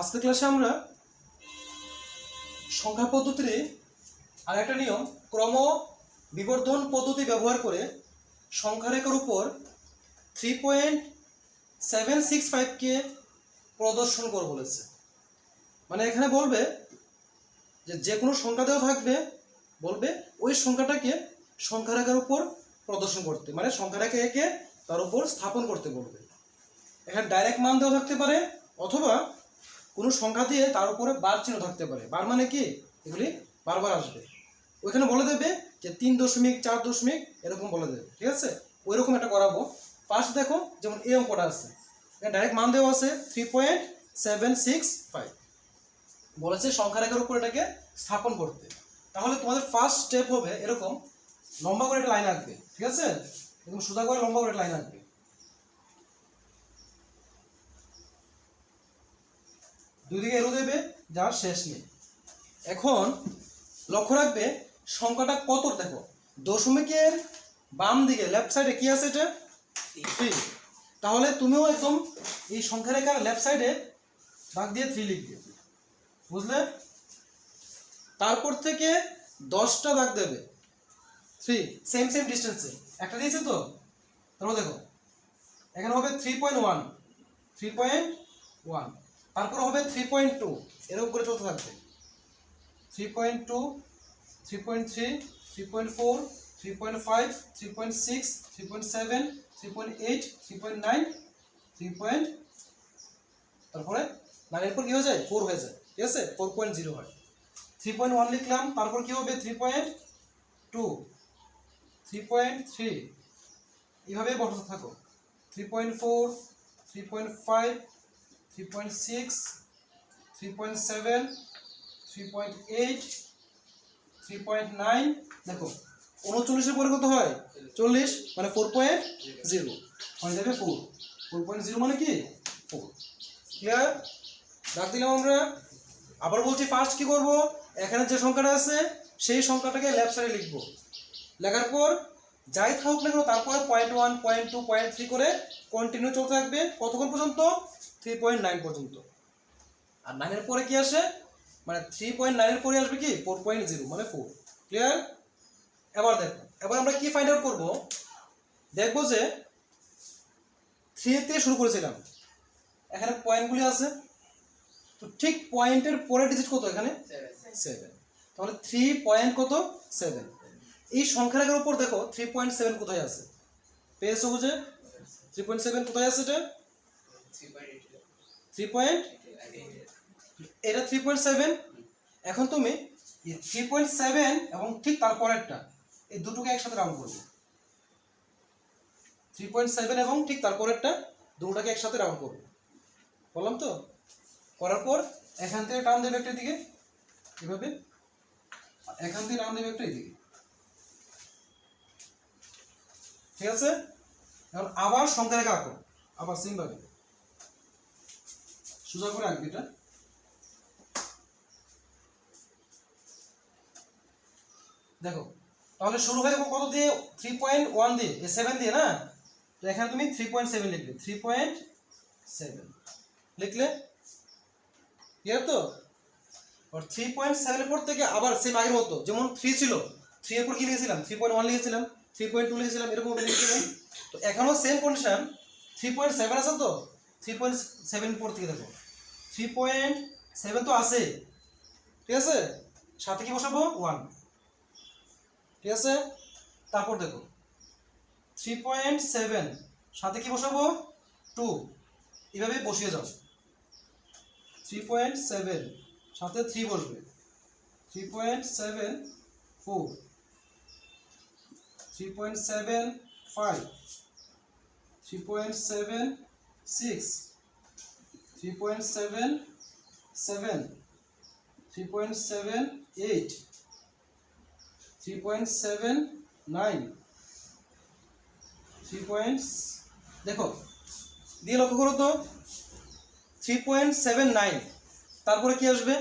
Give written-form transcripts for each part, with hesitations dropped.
আজকের ক্লাসে আমরা সংখ্যা পদ্ধতির আরেকটা নিয়ম ক্রম বিবর্ধন পদ্ধতি ব্যবহার করে সংখ্যা রেখার উপর 3.765 কে প্রদর্শন করব বলেছে। মানে এখানে বলবে যে কোনো সংখ্যা দেওয়া থাকবে, বলবে ওই সংখ্যাটাকে সংখ্যা রেখার উপর প্রদর্শন করতে, মানে সংখ্যা রেখা এঁকে তার উপর স্থাপন করতে বলবে। এখানে ডাইরেক্ট মান দেওয়া থাকতে পারে অথবা কোনো সংখ্যা দিয়ে তার উপরে বার চিহ্ন থাকতে পারে। বার মানে কি, এগুলি বারবার আসবে। ওইখানে বলে দেবে যে 3.4 এরকম বলে দেবে, ঠিক আছে? ওই রকম একটা করাবো। ফার্স্ট দেখো, যেমন এই অঙ্কটা আছে, এখানে ডাইরেক্ট মান দেওয়া আছে 3.765, বলেছে সংখ্যা রেখার উপর এটাকে স্থাপন করতে। তাহলে তোমাদের ফার্স্ট স্টেপ হবে এরকম লম্বা করে একটা লাইন আঁকবে, ঠিক আছে? এরকম সোজা করে লম্বা করে লাইন আঁকবে, দুই দিকে এরো দেবে, যার শেষ নেই। এখন লক্ষ্য রাখবে সংখ্যাটা কত। দেখো দশমিকের বাম দিকে লেফট সাইডে কি আছে, এটা 3। তাহলে তুমিও একদম এই সংখ্যা রেখার লেফট সাইডে দাগ দিয়ে 3 লিখবে, বুঝলে? তারপর থেকে 10টা দাগ দেবে 3 সেম ডিস্টেন্সে, একটা দিয়েছে তো। তাহলে দেখো এখানে হবে 3.1, তারপর হবে 3.2, এরকম করে চলতে থাকবে। 3.2, 3.3, 3.4, 3.5, 3.6, 3.7, 3.8, 3.9, 3. তারপরে 9 এর পর কি হয়ে যায়, 4 হয়ে যায়, ঠিক আছে? 4.0 হয়। 3.1 লিখলাম, তারপর কি হবে 3.2, 3.3, এইভাবে বসাতে থাকো। 3.4, 3.5, 3.6, 3.7, 3.8, 3.9। দেখো 39 পরে কত হয়, 40, মানে 4.0 হয়ে যাবে 4। 4.0 মানে কি 4। ক্লিয়ার? দাগ দিলাম আমরা। আবার বলছি ফার্স্ট কি করব, এখানে যে সংখ্যাটা আছে সেই সংখ্যাটাকে লেফট সাইডে লিখবো। লেখার পর যাই থাকুক না কেন তারপরে 0.1, 0.2, 0.3 করে কন্টিনিউ চলতে থাকবে। কতক্ষণ পর্যন্ত, 3.9 পর্যন্ত। আর 9 এর পরে কি আসে, মানে 3.9 এর পরে আসবে কি 4.0, মানে 4। ক্লিয়ার? এবার দেখো, এবার আমরা কি ফাইন্ড আউট করব। দেখবো যে 3 থেকে শুরু করেছিলাম, এখানে পয়েন্টগুলি আছে, তো ঠিক পয়েন্টের পরের ডিজিট কত, এখানে 7। তাহলে 3.7, এই সংখ্যা রেখার উপর দেখো 3.7 কোথায় আছে, পেয়েছো বুঝে? 3.7 কোথায় আছে, এটা 3. এটা 3.7। এখন তুমি 3.7 এবং ঠিক তারপরেরটা, এই দুটোকে একসাথে রাউন্ড করবে। 3.7 এবং ঠিক তারপরেরটা দুটোটাকে একসাথে রাউন্ড করবে, বললাম তো? করার পর এখান থেকে টান দেবে একটা দিকে, এভাবে, এখান থেকে টান দেবে একটা এদিকে, ঠিক আছে? এখন আবার সংখ্যা রেখা আঁকো, আবার সেম ভাবে সোজা করে আঁকবে এটা। দেখো তাহলে শুরু হয়ে কত দিয়ে, 3.1 দিয়ে, 7 দিয়ে না, তো এখানে তুমি 3.7 লিখবে। 3.7 লিখলে ক্লিয়ার তো? আর 3.7 এর পর থেকে আবার সেম আগের মতো, যেমন 3 ছিল, 3 এর পর কি লিখেছিলাম, 3.1 লিখেছিলাম, 3.2 লিখেছিলাম, এরকম লিখেছিলাম। তো এখানেও সেম কন্ডিশন, 3.7 আছে তো, 3.7 পর থেকে দেখো 3.7 তো আছে, ঠিক আছে? সাথে কি বসাবো, 1, ঠিক আছে? তারপর দেখো 3.7 সাথে কি বসাবো, 2, এভাবে বসিয়ে যাও। 3.7 সাথে 3 বসবে, 3.74, 3.75, 3.76, 3.77, 3.78, 3.79, 3. দেখো দিয়ে লক্ষ্য করো তো, 3.79 তারপরে কি আসবে,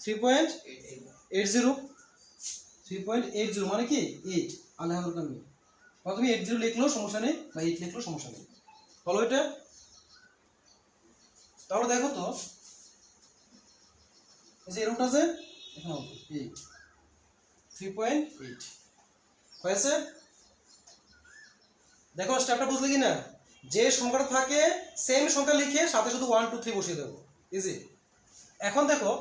3.80, 3.80 মানে কি 8, আলাদা দরকার নেই, বা তুমি 80 লিখলেও সমস্যা নেই, বা 8 লিখলেও সমস্যা নেই। বলো এটা তাহলে দেখো তো এই যে রুট আছে এখানে 8 3.8 হয়েছে। দেখো স্টেপটা বুঝলে কি না, যে সংখ্যাটা থাকে সেম সংখ্যা লিখে সাথে শুধু 1 2 3 বসিয়ে দেবো, ইজি। এখন দেখো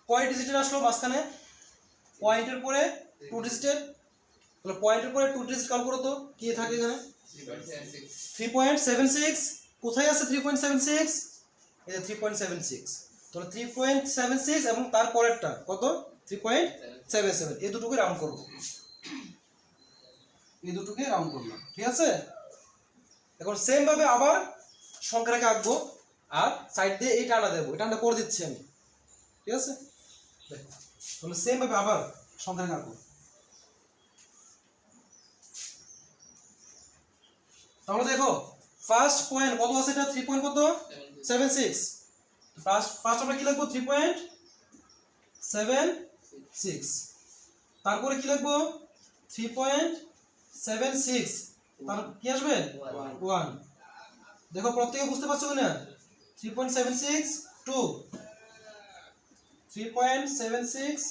কয় ডিজিটের আসলো মাঝখানে, পয়েন্টের পরে 2 ডিজিটের, তাহলে পয়েন্টের পরে 2 ডিজিট কাউন্ট করো তো কি থাকে এখানে 3.76। কোথায় আছে 3.76? এই যে 3.76, তাহলে 3.76 এবং তার পরেরটা কত 3.77, এই দুটোকে রাউন্ড করব, এই দুটোকে রাউন্ড করলাম, ঠিক আছে। এখন সেম ভাবে আবার সংখ্যাটাকে আঁকবো আর সাইড দিয়ে এই টানা দেবো, এই টানা করে দিচ্ছি আমি, ঠিক আছে। দেখো তাহলে সেম ভাবে আবার সংখ্যাটাকে আঁকবো। তাহলে দেখো ফার্স্ট পয়েন্ট কত আছে, এটা 3 পয়েন্ট কত 76। ফার্স্ট আমরা কি লিখবো 3.76, তারপরে কি লিখবো 3.76, তার কি আসবে 1। দেখো প্রত্যেকে বুঝতে পারছো কিনা, 3.76 2, 3.76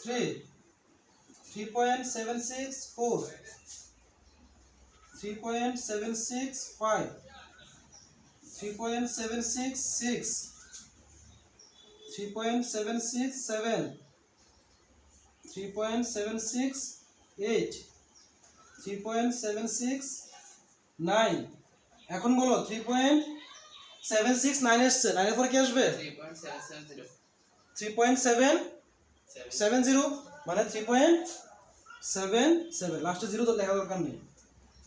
3, 3.76 4, 3.76 5, 3.76 6, 3.76 7, 3.76 8, 3.76 9। এখন বলো 3.76 9 এসছে, 9 এর পরে কি আসবে 3.770, মানে 3.77, লাস্টে জিরো তো লেখা দরকার নেই।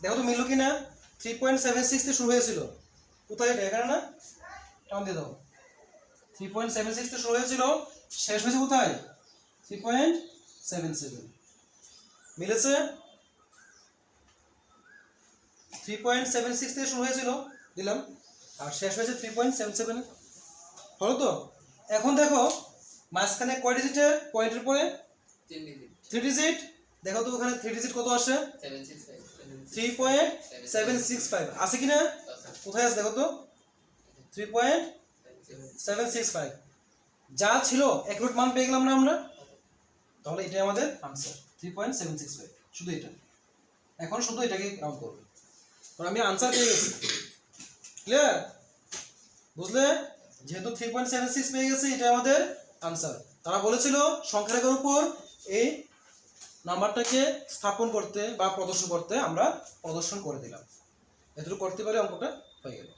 দেখো তো মিললো কিনা, 3.76 তে শুরু হয়েছিল, কোথায় এটা এখানে না, টান দিয়ে দাও, 3.76 তে শুরু হয়েছিল, শেষ হয়েছে কোথায় 3.77, মিলেছে। 3.76 থেকে শুরু হয়েছিল দিলাম আর শেষ হয়েছে 3.77, হলো তো। এখন দেখো মাঝখানে কয় ডিজিটের, পয়েন্টের পরে 3 ডিজিট, দেখো তো ওখানে 3 ডিজিট কত আসে 3.765 আছে কিনা, কোথায় আছে দেখো তো 3.765, যা ছিল অ্যাকুরেট মান পেয়ে গেলাম না আমরা, তাহলে এটাই আমাদের আনসার 3.765, শুধু এটা। এখন শুধু এটাকে কাউন্ট করব, কারণ আমি আনসার পেয়ে গেছি, ক্লিয়ার, বুঝলে, যেহেতু 3.76 পেয়ে গেছি এটা আমাদের আনসার। তারা বলেছিল সংখ্যারেখার উপর এই নাম্বারটাকে স্থাপন করতে বা প্রদর্শন করতে, আমরা প্রদর্শন করে দিলাম, এতটুকু করতে পারে অঙ্কটা হয়ে গেল।